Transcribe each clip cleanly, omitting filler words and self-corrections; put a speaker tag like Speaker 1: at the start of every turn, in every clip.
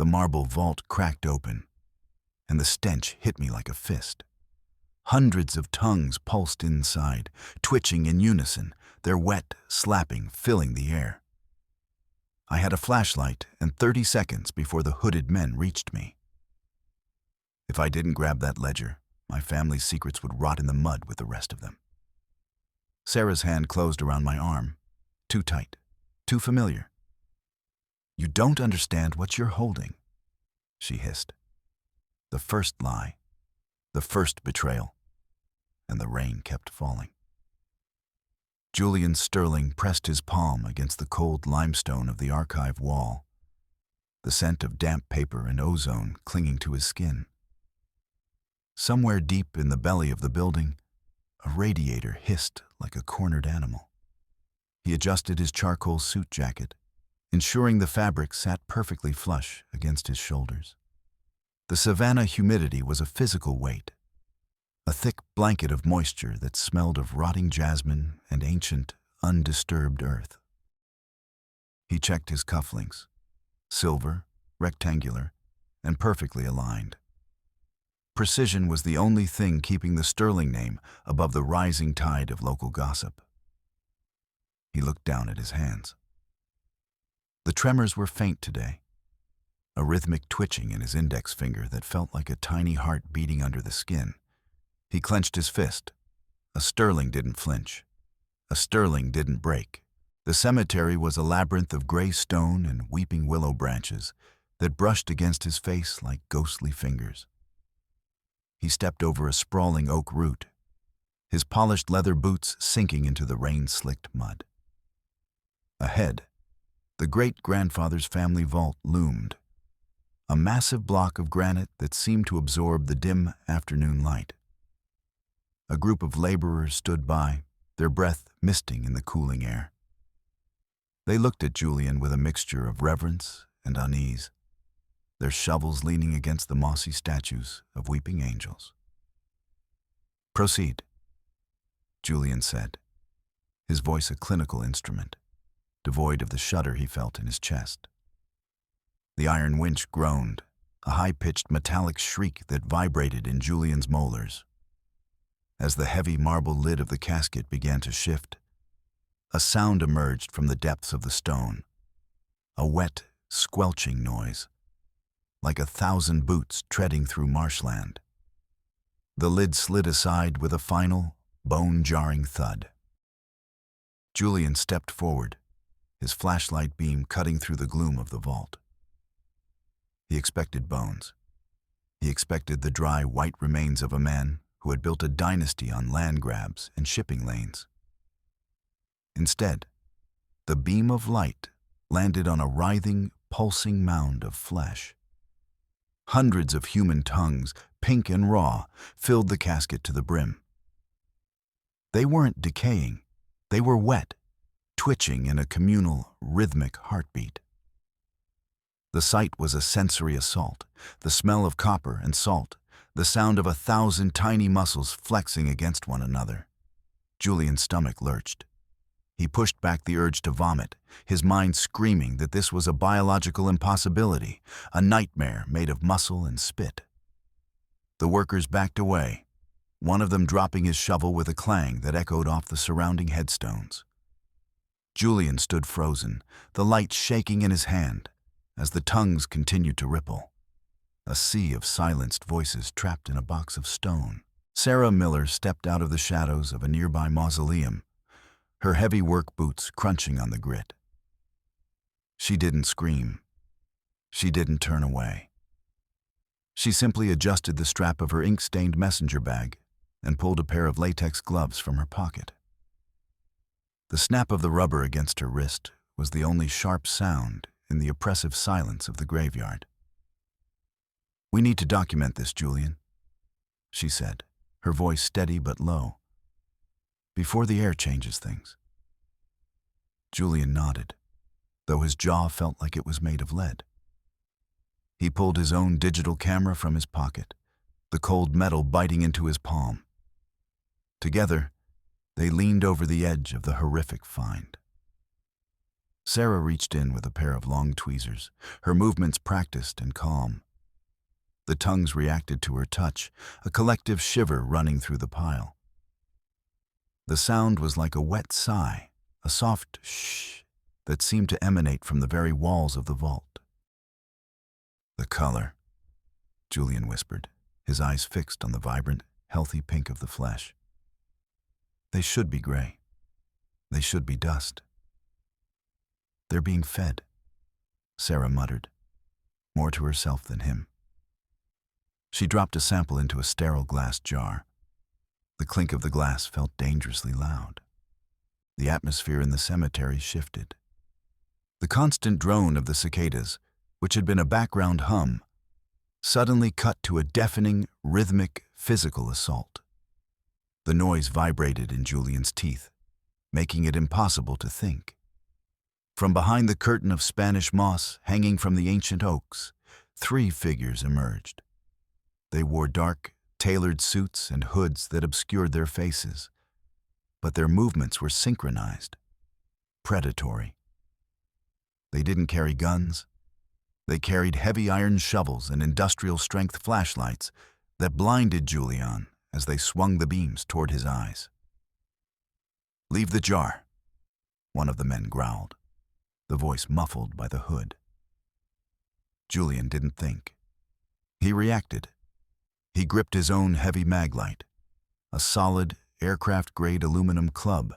Speaker 1: The marble vault cracked open, and the stench hit me like a fist. Hundreds of tongues pulsed inside, twitching in unison, their wet slapping filling the air. I had a flashlight and 30 seconds before the hooded men reached me. If I didn't grab that ledger, my family's secrets would rot in the mud with the rest of them. Sarah's hand closed around my arm, too tight, too familiar. "You don't understand what you're holding," she hissed. The first lie, the first betrayal, and the rain kept falling. Julian Sterling pressed his palm against the cold limestone of the archive wall, the scent of damp paper and ozone clinging to his skin. Somewhere deep in the belly of the building, a radiator hissed like a cornered animal. He adjusted his charcoal suit jacket, ensuring the fabric sat perfectly flush against his shoulders. The Savannah humidity was a physical weight, a thick blanket of moisture that smelled of rotting jasmine and ancient, undisturbed earth. He checked his cufflinks, silver, rectangular, and perfectly aligned. Precision was the only thing keeping the Sterling name above the rising tide of local gossip. He looked down at his hands. The tremors were faint today, a rhythmic twitching in his index finger that felt like a tiny heart beating under the skin. He clenched his fist. A Sterling didn't flinch. A Sterling didn't break. The cemetery was a labyrinth of gray stone and weeping willow branches that brushed against his face like ghostly fingers. He stepped over a sprawling oak root, his polished leather boots sinking into the rain-slicked mud. Ahead, the great-grandfather's family vault loomed, a massive block of granite that seemed to absorb the dim afternoon light. A group of laborers stood by, their breath misting in the cooling air. They looked at Julian with a mixture of reverence and unease, their shovels leaning against the mossy statues of weeping angels. "Proceed," Julian said, his voice a clinical instrument, devoid of the shudder he felt in his chest. The iron winch groaned, a high-pitched metallic shriek that vibrated in Julian's molars. As the heavy marble lid of the casket began to shift, a sound emerged from the depths of the stone, a wet, squelching noise, like 1,000 boots treading through marshland. The lid slid aside with a final, bone-jarring thud. Julian stepped forward, his flashlight beam cutting through the gloom of the vault. He expected bones. He expected the dry, white remains of a man who had built a dynasty on land grabs and shipping lanes. Instead, the beam of light landed on a writhing, pulsing mound of flesh. Hundreds of human tongues, pink and raw, filled the casket to the brim. They weren't decaying. They were wet, twitching in a communal, rhythmic heartbeat. The sight was a sensory assault, the smell of copper and salt, the sound of 1,000 tiny muscles flexing against one another. Julian's stomach lurched. He pushed back the urge to vomit, his mind screaming that this was a biological impossibility, a nightmare made of muscle and spit. The workers backed away, one of them dropping his shovel with a clang that echoed off the surrounding headstones. Julian stood frozen, the light shaking in his hand, as the tongues continued to ripple. A sea of silenced voices trapped in a box of stone. Sarah Miller stepped out of the shadows of a nearby mausoleum, her heavy work boots crunching on the grit. She didn't scream. She didn't turn away. She simply adjusted the strap of her ink-stained messenger bag and pulled a pair of latex gloves from her pocket. The snap of the rubber against her wrist was the only sharp sound in the oppressive silence of the graveyard. "We need to document this, Julian," she said, her voice steady but low, "before the air changes things." Julian nodded, though his jaw felt like it was made of lead. He pulled his own digital camera from his pocket, the cold metal biting into his palm. Together, they leaned over the edge of the horrific find. Sarah reached in with a pair of long tweezers, her movements practiced and calm. The tongues reacted to her touch, a collective shiver running through the pile. The sound was like a wet sigh, a soft shh that seemed to emanate from the very walls of the vault. "The color," Julian whispered, his eyes fixed on the vibrant, healthy pink of the flesh. "They should be gray. They should be dust." "They're being fed," Sarah muttered, more to herself than him. She dropped a sample into a sterile glass jar. The clink of the glass felt dangerously loud. The atmosphere in the cemetery shifted. The constant drone of the cicadas, which had been a background hum, suddenly cut to a deafening, rhythmic, physical assault. The noise vibrated in Julian's teeth, making it impossible to think. From behind the curtain of Spanish moss hanging from the ancient oaks, 3 figures emerged. They wore dark, tailored suits and hoods that obscured their faces, but their movements were synchronized, predatory. They didn't carry guns. They carried heavy iron shovels and industrial-strength flashlights that blinded Julian as they swung the beams toward his eyes. "Leave the jar," one of the men growled, the voice muffled by the hood. Julian didn't think. He reacted. He gripped his own heavy maglite, a solid, aircraft-grade aluminum club,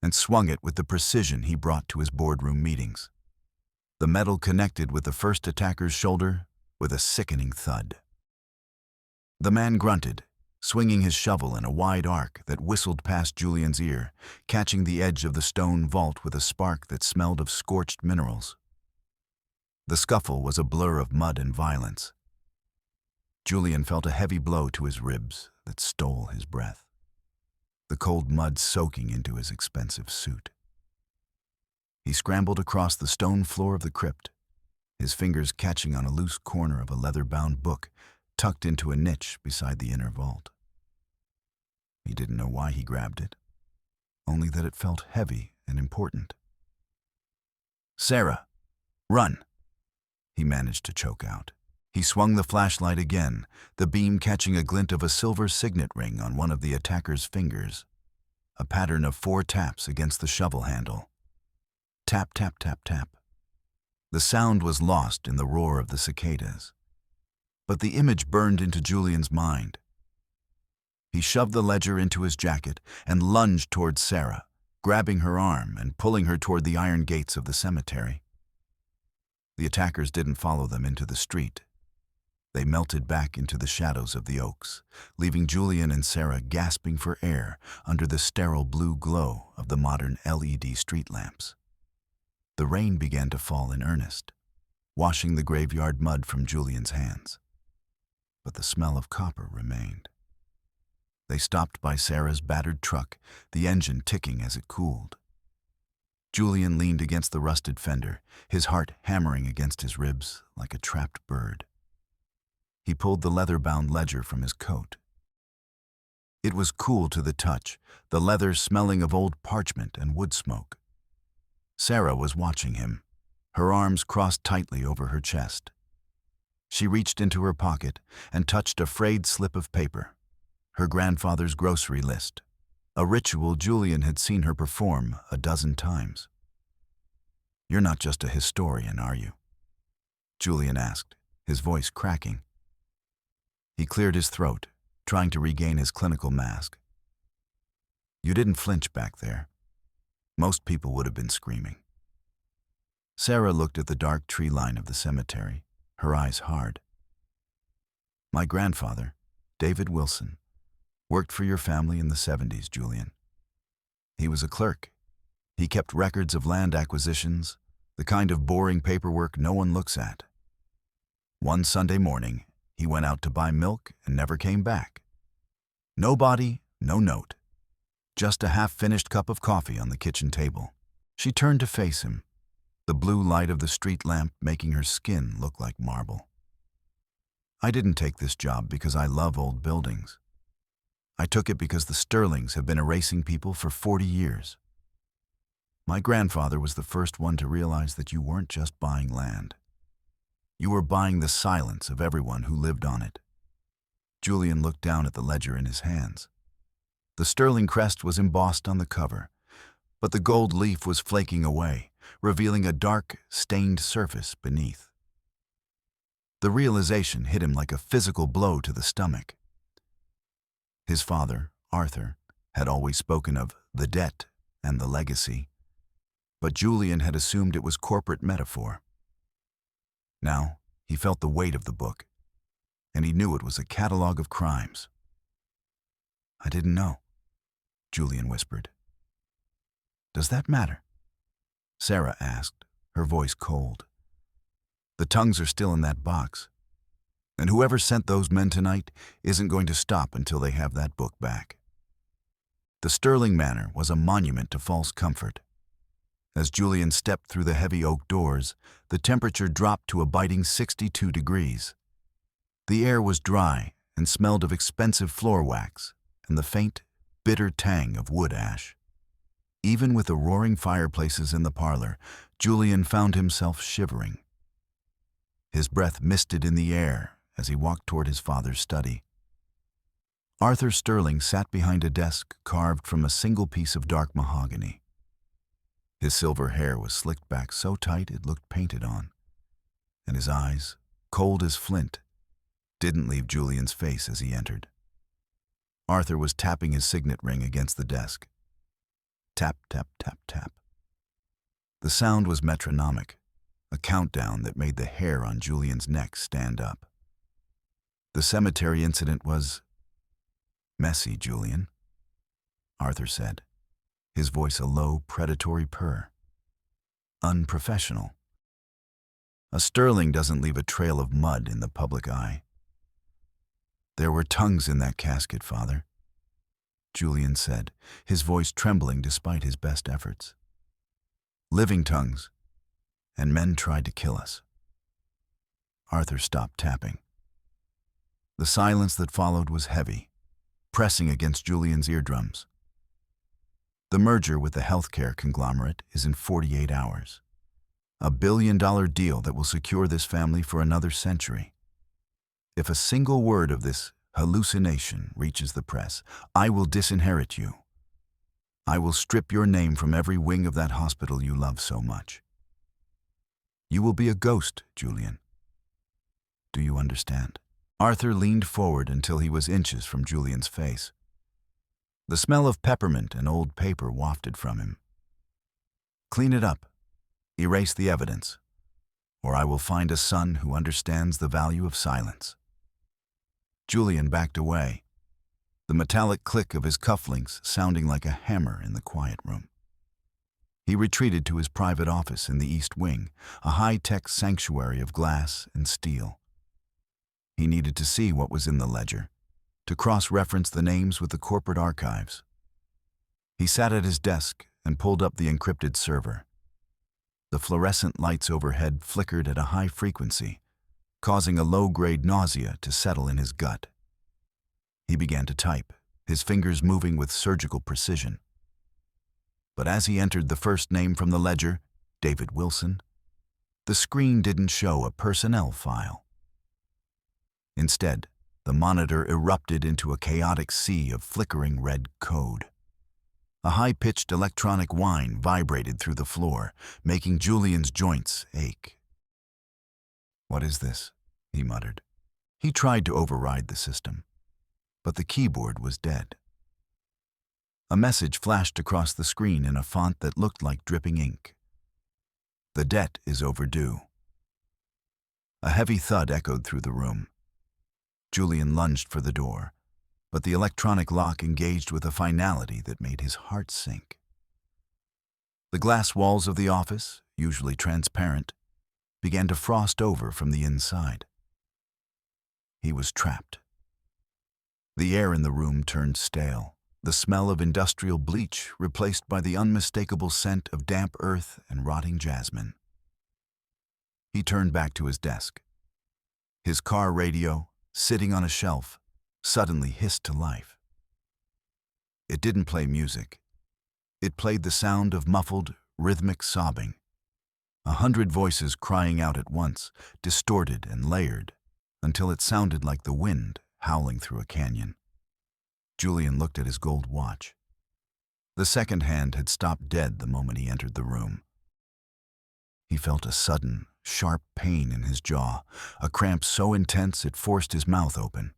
Speaker 1: and swung it with the precision he brought to his boardroom meetings. The metal connected with the first attacker's shoulder with a sickening thud. The man grunted, swinging his shovel in a wide arc that whistled past Julian's ear, catching the edge of the stone vault with a spark that smelled of scorched minerals. The scuffle was a blur of mud and violence. Julian felt a heavy blow to his ribs that stole his breath, the cold mud soaking into his expensive suit. He scrambled across the stone floor of the crypt, his fingers catching on a loose corner of a leather-bound book tucked into a niche beside the inner vault. He didn't know why he grabbed it, only that it felt heavy and important. "Sarah, run!" he managed to choke out. He swung the flashlight again, the beam catching a glint of a silver signet ring on one of the attacker's fingers, a pattern of 4 taps against the shovel handle. Tap, tap, tap, tap. The sound was lost in the roar of the cicadas, but the image burned into Julian's mind. He shoved the ledger into his jacket and lunged toward Sarah, grabbing her arm and pulling her toward the iron gates of the cemetery. The attackers didn't follow them into the street. They melted back into the shadows of the oaks, leaving Julian and Sarah gasping for air under the sterile blue glow of the modern LED street lamps. The rain began to fall in earnest, washing the graveyard mud from Julian's hands. But the smell of copper remained. They stopped by Sarah's battered truck, the engine ticking as it cooled. Julian leaned against the rusted fender, his heart hammering against his ribs like a trapped bird. He pulled the leather-bound ledger from his coat. It was cool to the touch, the leather smelling of old parchment and wood smoke. Sarah was watching him, her arms crossed tightly over her chest. She reached into her pocket and touched a frayed slip of paper, her grandfather's grocery list, a ritual Julian had seen her perform a dozen times. "You're not just a historian, are you?" Julian asked, his voice cracking. He cleared his throat, trying to regain his clinical mask. "You didn't flinch back there. Most people would have been screaming." Sarah looked at the dark tree line of the cemetery, her eyes hard. "My grandfather, David Wilson, worked for your family in the 70s, Julian. He was a clerk. He kept records of land acquisitions, the kind of boring paperwork no one looks at. One Sunday morning, he went out to buy milk and never came back. No body, no note. Just a half-finished cup of coffee on the kitchen table." She turned to face him, the blue light of the street lamp making her skin look like marble. "I didn't take this job because I love old buildings. I took it because the Sterlings have been erasing people for 40 years. My grandfather was the first one to realize that you weren't just buying land. You were buying the silence of everyone who lived on it. Julian looked down at the ledger in his hands. The sterling crest was embossed on the cover, but the gold leaf was flaking away, revealing a dark, stained surface beneath. The realization hit him like a physical blow to the stomach. His father, Arthur, had always spoken of the debt and the legacy, but Julian had assumed it was corporate metaphor. Now, he felt the weight of the book, and he knew it was a catalog of crimes. "I didn't know," Julian whispered. "Does that matter?" Sarah asked, her voice cold. "The tongues are still in that box, and whoever sent those men tonight isn't going to stop until they have that book back." The Sterling Manor was a monument to false comfort. As Julian stepped through the heavy oak doors, the temperature dropped to a biting 62 degrees. The air was dry and smelled of expensive floor wax and the faint, bitter tang of wood ash. Even with the roaring fireplaces in the parlor, Julian found himself shivering. His breath misted in the air as he walked toward his father's study. Arthur Sterling sat behind a desk carved from a single piece of dark mahogany. His silver hair was slicked back so tight it looked painted on, and his eyes, cold as flint, didn't leave Julian's face as he entered. Arthur was tapping his signet ring against the desk. Tap, tap, tap, tap. The sound was metronomic, a countdown that made the hair on Julian's neck stand up. The cemetery incident was messy, Julian, Arthur said, his voice a low, predatory purr. Unprofessional. A Sterling doesn't leave a trail of mud in the public eye. "There were tongues in that casket, Father," Julian said, his voice trembling despite his best efforts. "Living tongues, and men tried to kill us." Arthur stopped tapping. The silence that followed was heavy, pressing against Julian's eardrums. The merger with the healthcare conglomerate is in 48 hours. A billion-dollar deal that will secure this family for another century. If a single word of this hallucination reaches the press, I will disinherit you. I will strip your name from every wing of that hospital you love so much. You will be a ghost, Julian. Do you understand? Arthur leaned forward until he was inches from Julian's face. The smell of peppermint and old paper wafted from him. "Clean it up. Erase the evidence, or I will find a son who understands the value of silence." Julian backed away, the metallic click of his cufflinks sounding like a hammer in the quiet room. He retreated to his private office in the East Wing, a high-tech sanctuary of glass and steel. He needed to see what was in the ledger, to cross-reference the names with the corporate archives. He sat at his desk and pulled up the encrypted server. The fluorescent lights overhead flickered at a high frequency, causing a low-grade nausea to settle in his gut. He began to type, his fingers moving with surgical precision. But as he entered the first name from the ledger, David Wilson, the screen didn't show a personnel file. Instead, the monitor erupted into a chaotic sea of flickering red code. A high-pitched electronic whine vibrated through the floor, making Julian's joints ache. "What is this?" he muttered. He tried to override the system, but the keyboard was dead. A message flashed across the screen in a font that looked like dripping ink. "The debt is overdue." A heavy thud echoed through the room. Julian lunged for the door, but the electronic lock engaged with a finality that made his heart sink. The glass walls of the office, usually transparent, began to frost over from the inside. He was trapped. The air in the room turned stale, the smell of industrial bleach replaced by the unmistakable scent of damp earth and rotting jasmine. He turned back to his desk. His car radio, sitting on a shelf, suddenly hissed to life. It didn't play music. It played the sound of muffled, rhythmic sobbing. 100 voices crying out at once, distorted and layered, until it sounded like the wind howling through a canyon. Julian looked at his gold watch. The second hand had stopped dead the moment he entered the room. He felt a sudden, sharp pain in his jaw, a cramp so intense it forced his mouth open.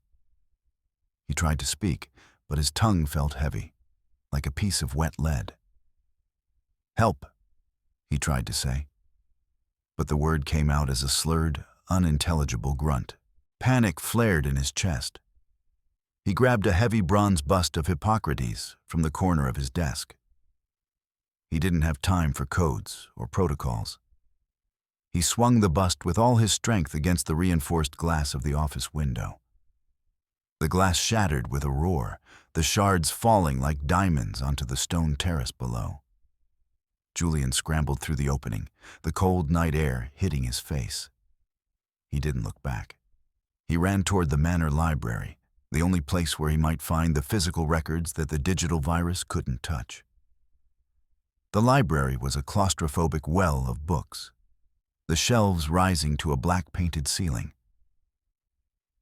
Speaker 1: He tried to speak, but his tongue felt heavy, like a piece of wet lead. "Help," he tried to say. But the word came out as a slurred, unintelligible grunt. Panic flared in his chest. He grabbed a heavy bronze bust of Hippocrates from the corner of his desk. He didn't have time for codes or protocols. He swung the bust with all his strength against the reinforced glass of the office window. The glass shattered with a roar, the shards falling like diamonds onto the stone terrace below. Julian scrambled through the opening, the cold night air hitting his face. He didn't look back. He ran toward the manor library, the only place where he might find the physical records that the digital virus couldn't touch. The library was a claustrophobic well of books, the shelves rising to a black-painted ceiling.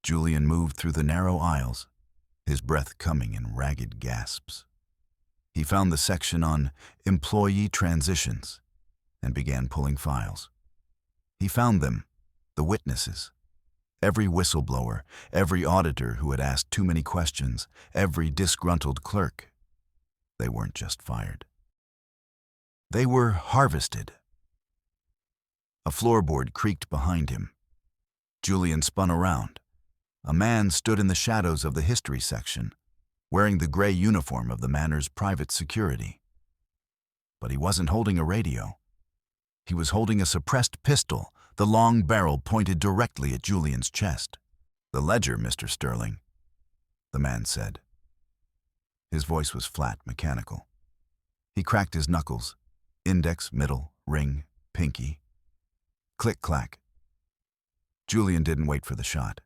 Speaker 1: Julian moved through the narrow aisles, his breath coming in ragged gasps. He found the section on employee transitions and began pulling files. He found them, the witnesses. Every whistleblower, every auditor who had asked too many questions, every disgruntled clerk. They weren't just fired. They were harvested. A floorboard creaked behind him. Julian spun around. A man stood in the shadows of the history section, wearing the gray uniform of the manor's private security. But he wasn't holding a radio. He was holding a suppressed pistol, the long barrel pointed directly at Julian's chest. "The ledger, Mr. Sterling," the man said. His voice was flat, mechanical. He cracked his knuckles, index, middle, ring, pinky. Click-clack. Julian didn't wait for the shot.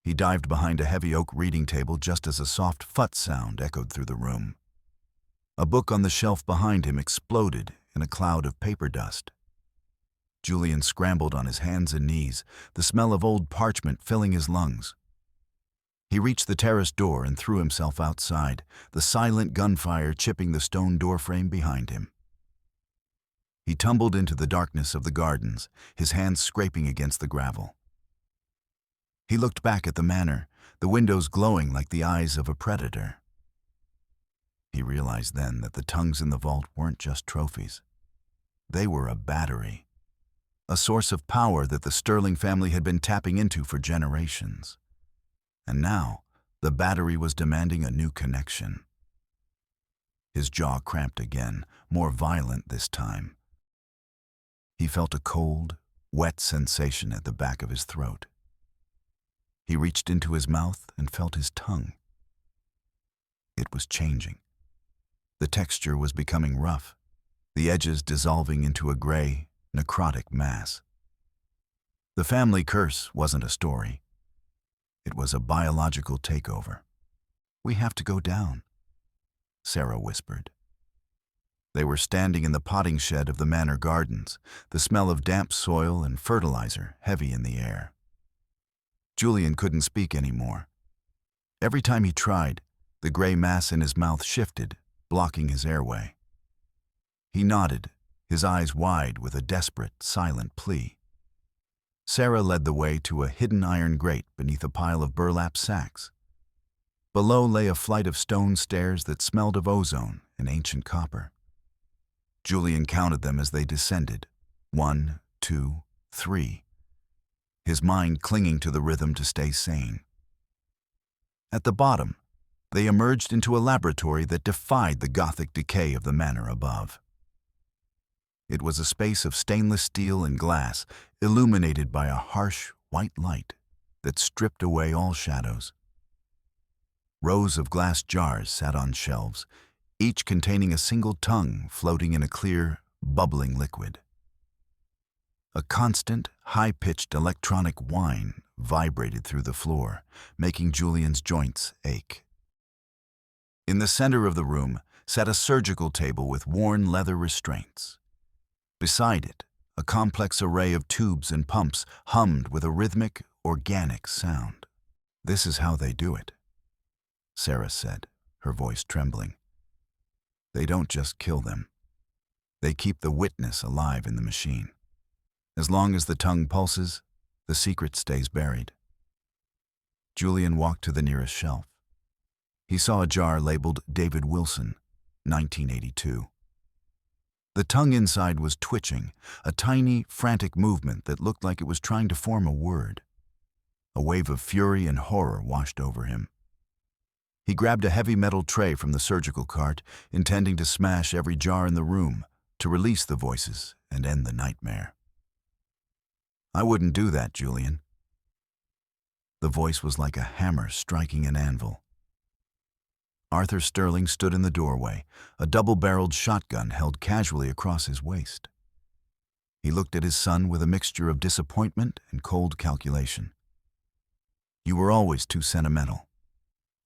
Speaker 1: He dived behind a heavy oak reading table just as a soft phut sound echoed through the room. A book on the shelf behind him exploded in a cloud of paper dust. Julian scrambled on his hands and knees, the smell of old parchment filling his lungs. He reached the terrace door and threw himself outside, the silent gunfire chipping the stone doorframe behind him. He tumbled into the darkness of the gardens, his hands scraping against the gravel. He looked back at the manor, the windows glowing like the eyes of a predator. He realized then that the tongues in the vault weren't just trophies. They were a battery, a source of power that the Sterling family had been tapping into for generations. And now, the battery was demanding a new connection. His jaw cramped again, more violent this time. He felt a cold, wet sensation at the back of his throat. He reached into his mouth and felt his tongue. It was changing. The texture was becoming rough, the edges dissolving into a gray, necrotic mass. The family curse wasn't a story. It was a biological takeover. "We have to go down," Sarah whispered. They were standing in the potting shed of the manor gardens, the smell of damp soil and fertilizer heavy in the air. Julian couldn't speak anymore. Every time he tried, the gray mass in his mouth shifted, blocking his airway. He nodded, his eyes wide with a desperate, silent plea. Sarah led the way to a hidden iron grate beneath a pile of burlap sacks. Below lay a flight of stone stairs that smelled of ozone and ancient copper. Julian counted them as they descended. 1, 2, 3. His mind clinging to the rhythm to stay sane. At the bottom, they emerged into a laboratory that defied the Gothic decay of the manor above. It was a space of stainless steel and glass, illuminated by a harsh, white light that stripped away all shadows. Rows of glass jars sat on shelves, each containing a single tongue floating in a clear, bubbling liquid. A constant, high-pitched electronic whine vibrated through the floor, making Julian's joints ache. In the center of the room, sat a surgical table with worn leather restraints. Beside it, a complex array of tubes and pumps hummed with a rhythmic, organic sound. "This is how they do it," Sarah said, her voice trembling. "They don't just kill them. They keep the witness alive in the machine. As long as the tongue pulses, the secret stays buried." Julian walked to the nearest shelf. He saw a jar labeled David Wilson, 1982. The tongue inside was twitching, a tiny, frantic movement that looked like it was trying to form a word. A wave of fury and horror washed over him. He grabbed a heavy metal tray from the surgical cart, intending to smash every jar in the room, to release the voices and end the nightmare. "I wouldn't do that, Julian." The voice was like a hammer striking an anvil. Arthur Sterling stood in the doorway, a double-barreled shotgun held casually across his waist. He looked at his son with a mixture of disappointment and cold calculation. "You were always too sentimental,"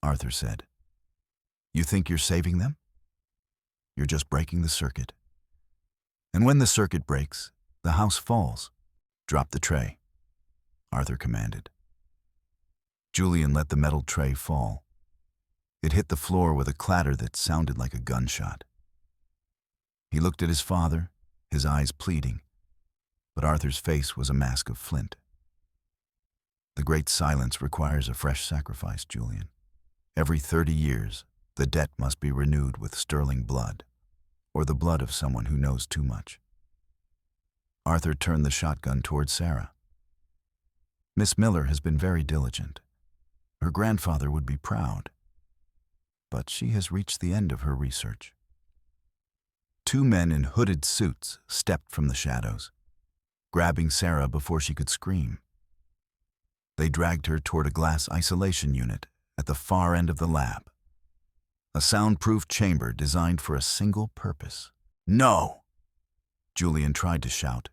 Speaker 1: Arthur said. "You think you're saving them? You're just breaking the circuit. And when the circuit breaks, the house falls. Drop the tray," Arthur commanded. Julian let the metal tray fall. It hit the floor with a clatter that sounded like a gunshot. He looked at his father, his eyes pleading, but Arthur's face was a mask of flint. "The great silence requires a fresh sacrifice, Julian. Every 30 years, the debt must be renewed with Sterling blood, or the blood of someone who knows too much." Arthur turned the shotgun toward Sarah. "Miss Miller has been very diligent. Her grandfather would be proud. But she has reached the end of her research." Two men in hooded suits stepped from the shadows, grabbing Sarah before she could scream. They dragged her toward a glass isolation unit at the far end of the lab, a soundproof chamber designed for a single purpose. "No!" Julian tried to shout,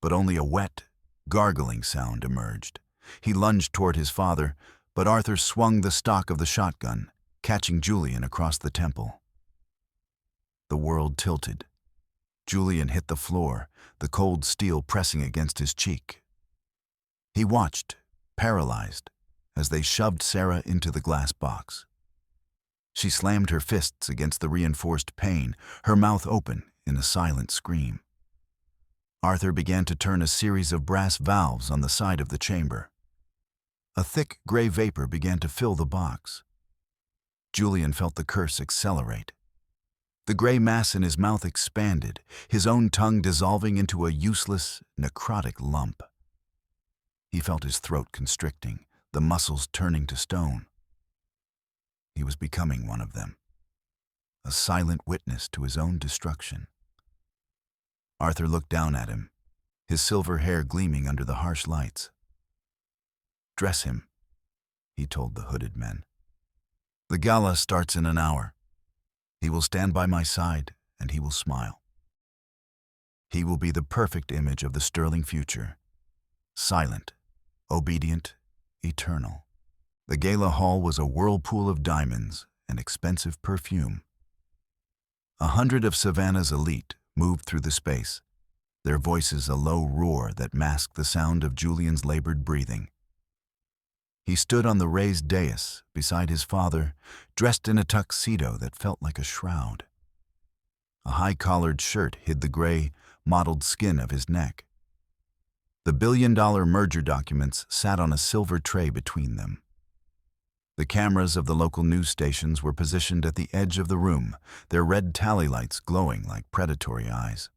Speaker 1: but only a wet, gargling sound emerged. He lunged toward his father, but Arthur swung the stock of the shotgun, catching Julian across the temple. The world tilted. Julian hit the floor, the cold steel pressing against his cheek. He watched, paralyzed, as they shoved Sarah into the glass box. She slammed her fists against the reinforced pane, her mouth open in a silent scream. Arthur began to turn a series of brass valves on the side of the chamber. A thick gray vapor began to fill the box. Julian felt the curse accelerate. The gray mass in his mouth expanded, his own tongue dissolving into a useless, necrotic lump. He felt his throat constricting, the muscles turning to stone. He was becoming one of them, a silent witness to his own destruction. Arthur looked down at him, his silver hair gleaming under the harsh lights. "Dress him," he told the hooded men. "The gala starts in an hour. He will stand by my side, and he will smile. He will be the perfect image of the Sterling future, silent, obedient, eternal." The gala hall was a whirlpool of diamonds and expensive perfume. 100 of Savannah's elite moved through the space, their voices a low roar that masked the sound of Julian's labored breathing. He stood on the raised dais beside his father, dressed in a tuxedo that felt like a shroud. A high-collared shirt hid the gray, mottled skin of his neck. The billion-dollar merger documents sat on a silver tray between them. The cameras of the local news stations were positioned at the edge of the room, their red tally lights glowing like predatory eyes.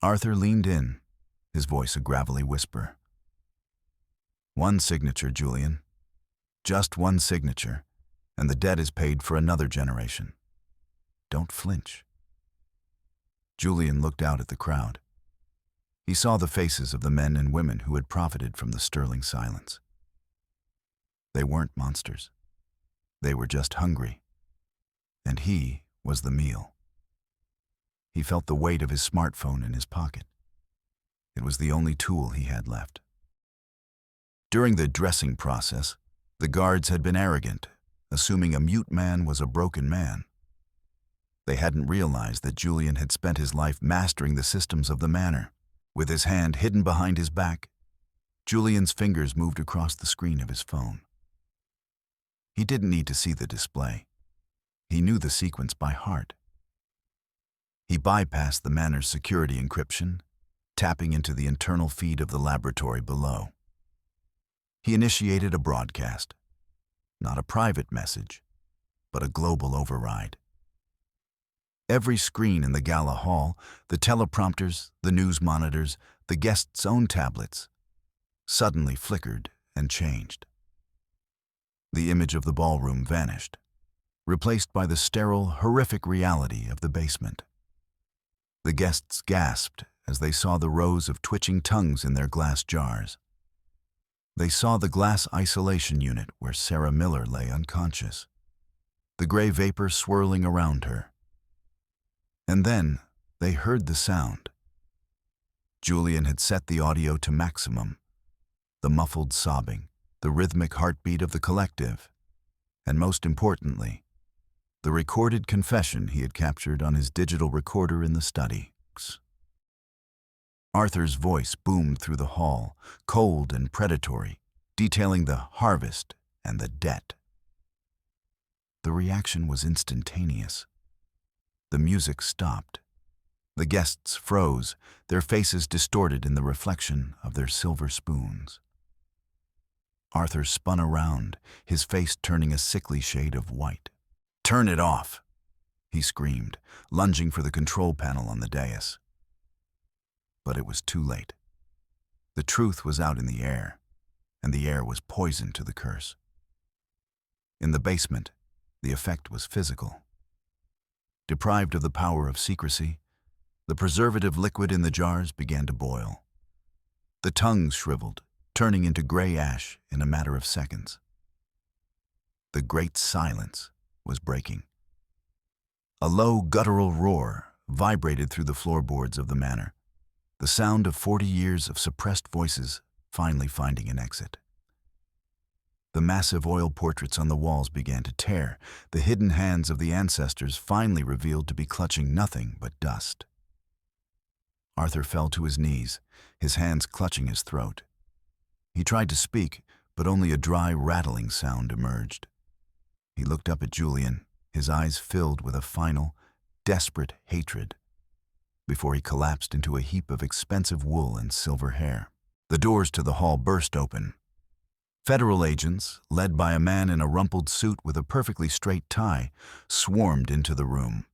Speaker 1: Arthur leaned in, his voice a gravelly whisper. "One signature, Julian. Just one signature, and the debt is paid for another generation. Don't flinch." Julian looked out at the crowd. He saw the faces of the men and women who had profited from the Sterling silence. They weren't monsters. They were just hungry. And he was the meal. He felt the weight of his smartphone in his pocket. It was the only tool he had left. During the dressing process, the guards had been arrogant, assuming a mute man was a broken man. They hadn't realized that Julian had spent his life mastering the systems of the manor. With his hand hidden behind his back, Julian's fingers moved across the screen of his phone. He didn't need to see the display. He knew the sequence by heart. He bypassed the manor's security encryption, tapping into the internal feed of the laboratory below. He initiated a broadcast, not a private message, but a global override. Every screen in the gala hall, the teleprompters, the news monitors, the guests' own tablets, suddenly flickered and changed. The image of the ballroom vanished, replaced by the sterile, horrific reality of the basement. The guests gasped as they saw the rows of twitching tongues in their glass jars. They saw the glass isolation unit where Sarah Miller lay unconscious, the gray vapor swirling around her. And then they heard the sound. Julian had set the audio to maximum, the muffled sobbing, the rhythmic heartbeat of the collective, and most importantly, the recorded confession he had captured on his digital recorder in the study. Arthur's voice boomed through the hall, cold and predatory, detailing the harvest and the debt. The reaction was instantaneous. The music stopped. The guests froze, their faces distorted in the reflection of their silver spoons. Arthur spun around, his face turning a sickly shade of white. "Turn it off!" he screamed, lunging for the control panel on the dais. But it was too late. The truth was out in the air, and the air was poison to the curse. In the basement, the effect was physical. Deprived of the power of secrecy, the preservative liquid in the jars began to boil. The tongues shriveled, turning into gray ash in a matter of seconds. The great silence was breaking. A low, guttural roar vibrated through the floorboards of the manor, the sound of 40 years of suppressed voices finally finding an exit. The massive oil portraits on the walls began to tear, the hidden hands of the ancestors finally revealed to be clutching nothing but dust. Arthur fell to his knees, his hands clutching his throat. He tried to speak, but only a dry, rattling sound emerged. He looked up at Julian, his eyes filled with a final, desperate hatred, before he collapsed into a heap of expensive wool and silver hair. The doors to the hall burst open. Federal agents, led by a man in a rumpled suit with a perfectly straight tie, swarmed into the room.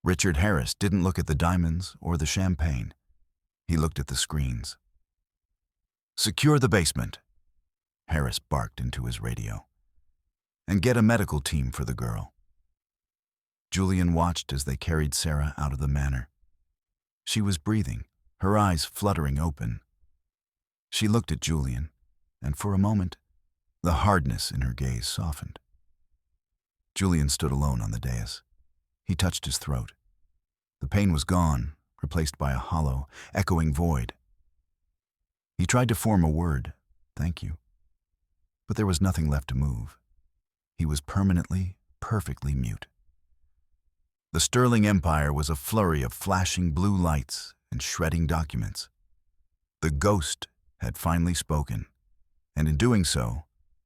Speaker 1: Richard Harris didn't look at the diamonds or the champagne. He looked at the screens. "Secure the basement," Harris barked into his radio, "and get a medical team for the girl." Julian watched as they carried Sarah out of the manor. She was breathing, her eyes fluttering open. She looked at Julian, and for a moment, the hardness in her gaze softened. Julian stood alone on the dais. He touched his throat. The pain was gone, replaced by a hollow, echoing void. He tried to form a word, "Thank you," but there was nothing left to move. He was permanently, perfectly mute. The Sterling Empire was a flurry of flashing blue lights and shredding documents. The ghost had finally spoken, and in doing so,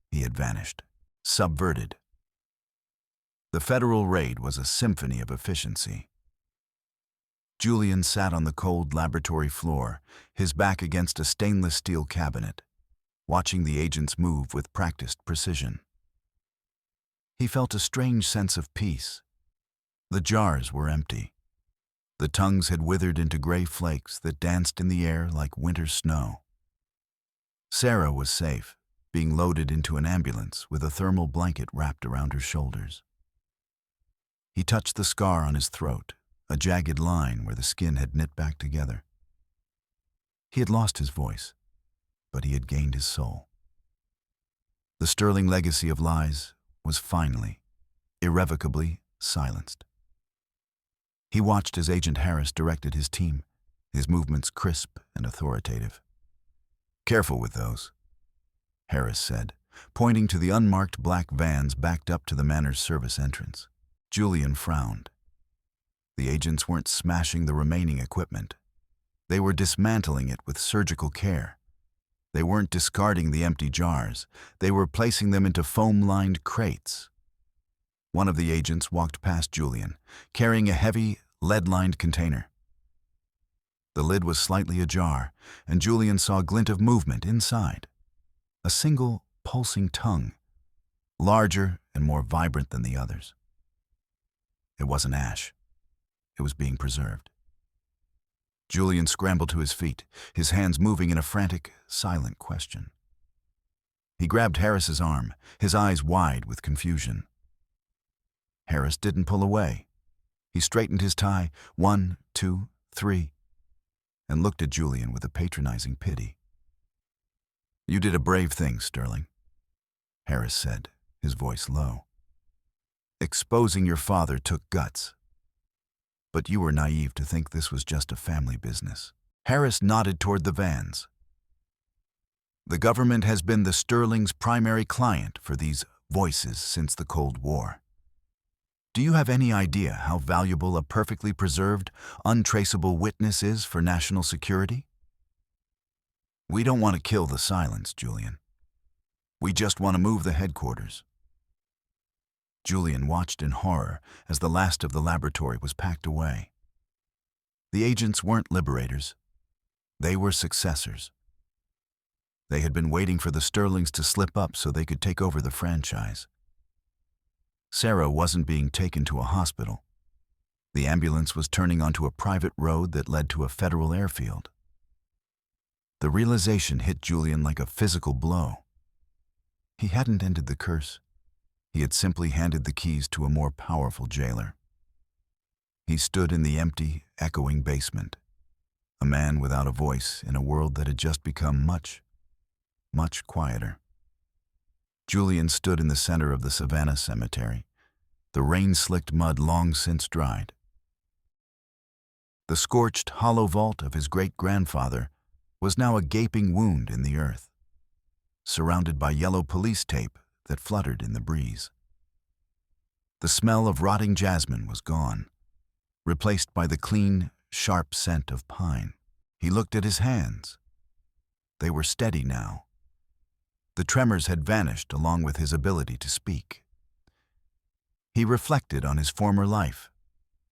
Speaker 1: he had vanished, subverted. The federal raid was a symphony of efficiency. Julian sat on the cold laboratory floor, his back against a stainless steel cabinet, watching the agents move with practiced precision. He felt a strange sense of peace. The jars were empty. The tongues had withered into gray flakes that danced in the air like winter snow. Sarah was safe, being loaded into an ambulance with a thermal blanket wrapped around her shoulders. He touched the scar on his throat, a jagged line where the skin had knit back together. He had lost his voice, but he had gained his soul. The Sterling legacy of lies was finally, irrevocably silenced. He watched as Agent Harris directed his team, his movements crisp and authoritative. "Careful with those," Harris said, pointing to the unmarked black vans backed up to the manor's service entrance. Julian frowned. The agents weren't smashing the remaining equipment. They were dismantling it with surgical care. They weren't discarding the empty jars. They were placing them into foam-lined crates. One of the agents walked past Julian, carrying a heavy, lead-lined container. The lid was slightly ajar, and Julian saw a glint of movement inside. A single, pulsing tongue, larger and more vibrant than the others. It wasn't ash. It was being preserved. Julian scrambled to his feet, his hands moving in a frantic, silent question. He grabbed Harris's arm, his eyes wide with confusion. Harris didn't pull away. He straightened his tie, 1, 2, 3, and looked at Julian with a patronizing pity. "You did a brave thing, Sterling," Harris said, his voice low. "Exposing your father took guts. But you were naive to think this was just a family business." Harris nodded toward the vans. "The government has been the Sterling's primary client for these voices since the Cold War. Do you have any idea how valuable a perfectly preserved, untraceable witness is for national security? We don't want to kill the silence, Julian. We just want to move the headquarters." Julian watched in horror as the last of the laboratory was packed away. The agents weren't liberators. They were successors. They had been waiting for the Sterlings to slip up so they could take over the franchise. Sarah wasn't being taken to a hospital. The ambulance was turning onto a private road that led to a federal airfield. The realization hit Julian like a physical blow. He hadn't ended the curse. He had simply handed the keys to a more powerful jailer. He stood in the empty, echoing basement, a man without a voice in a world that had just become much, much quieter. Julian stood in the center of the Savannah cemetery, the rain-slicked mud long since dried. The scorched, hollow vault of his great-grandfather was now a gaping wound in the earth, surrounded by yellow police tape that fluttered in the breeze. The smell of rotting jasmine was gone, replaced by the clean, sharp scent of pine. He looked at his hands. They were steady now. The tremors had vanished along with his ability to speak. He reflected on his former life,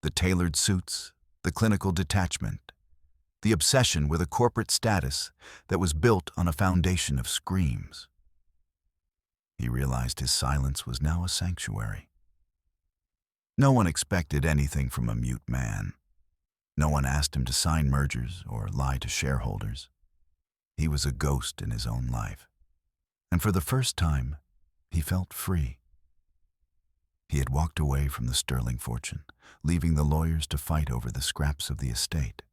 Speaker 1: the tailored suits, the clinical detachment, the obsession with a corporate status that was built on a foundation of screams. He realized his silence was now a sanctuary. No one expected anything from a mute man. No one asked him to sign mergers or lie to shareholders. He was a ghost in his own life. And for the first time, he felt free. He had walked away from the Sterling fortune, leaving the lawyers to fight over the scraps of the estate.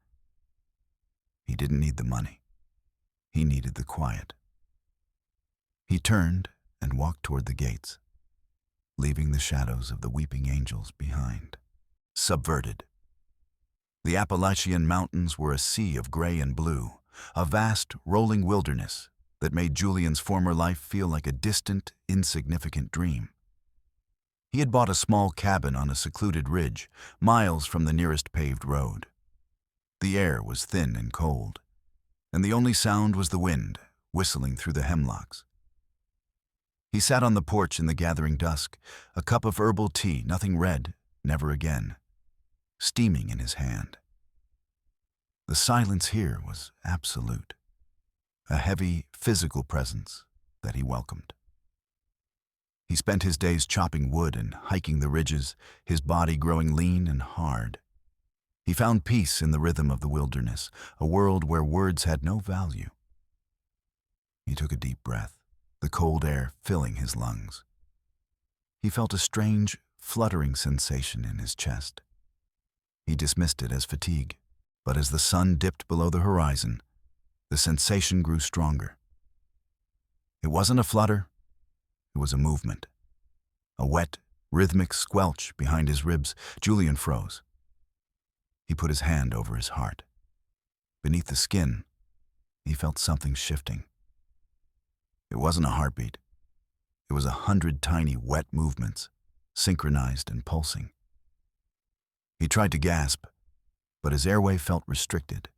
Speaker 1: He didn't need the money. He needed the quiet. He turned and walked toward the gates, leaving the shadows of the weeping angels behind. Subverted. The Appalachian Mountains were a sea of gray and blue, a vast, rolling wilderness that made Julian's former life feel like a distant, insignificant dream. He had bought a small cabin on a secluded ridge, miles from the nearest paved road. The air was thin and cold, and the only sound was the wind whistling through the hemlocks. He sat on the porch in the gathering dusk, a cup of herbal tea, nothing red, never again, steaming in his hand. The silence here was absolute, a heavy, physical presence that he welcomed. He spent his days chopping wood and hiking the ridges, his body growing lean and hard. He found peace in the rhythm of the wilderness, a world where words had no value. He took a deep breath, the cold air filling his lungs. He felt a strange, fluttering sensation in his chest. He dismissed it as fatigue, but as the sun dipped below the horizon, the sensation grew stronger. It wasn't a flutter, it was a movement. A wet, rhythmic squelch behind his ribs. Julian froze. He put his hand over his heart. Beneath the skin, he felt something shifting. It wasn't a heartbeat. It was 100 tiny, wet movements, synchronized and pulsing. He tried to gasp, but his airway felt restricted.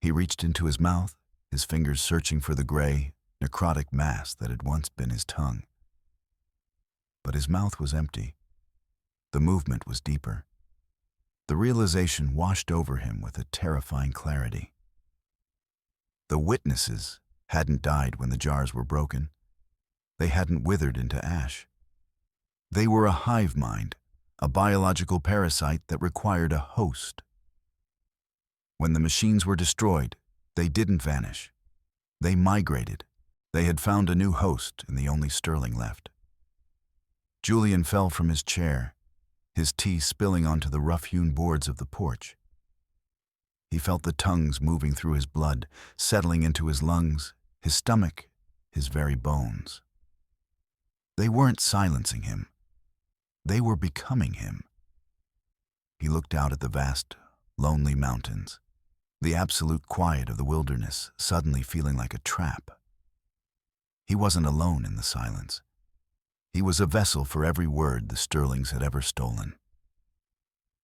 Speaker 1: He reached into his mouth, his fingers searching for the gray, necrotic mass that had once been his tongue. But his mouth was empty. The movement was deeper. The realization washed over him with a terrifying clarity. The witnesses hadn't died when the jars were broken. They hadn't withered into ash. They were a hive mind, a biological parasite that required a host. When the machines were destroyed, they didn't vanish. They migrated. They had found a new host in the only Sterling left. Julian fell from his chair, his tea spilling onto the rough-hewn boards of the porch. He felt the tongues moving through his blood, settling into his lungs, his stomach, his very bones. They weren't silencing him. They were becoming him. He looked out at the vast, lonely mountains, the absolute quiet of the wilderness suddenly feeling like a trap. He wasn't alone in the silence. He was a vessel for every word the Sterlings had ever stolen.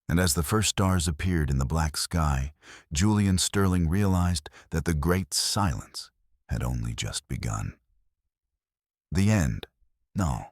Speaker 1: And as the first stars appeared in the black sky, Julian Sterling realized that the great silence had only just begun. The end? No.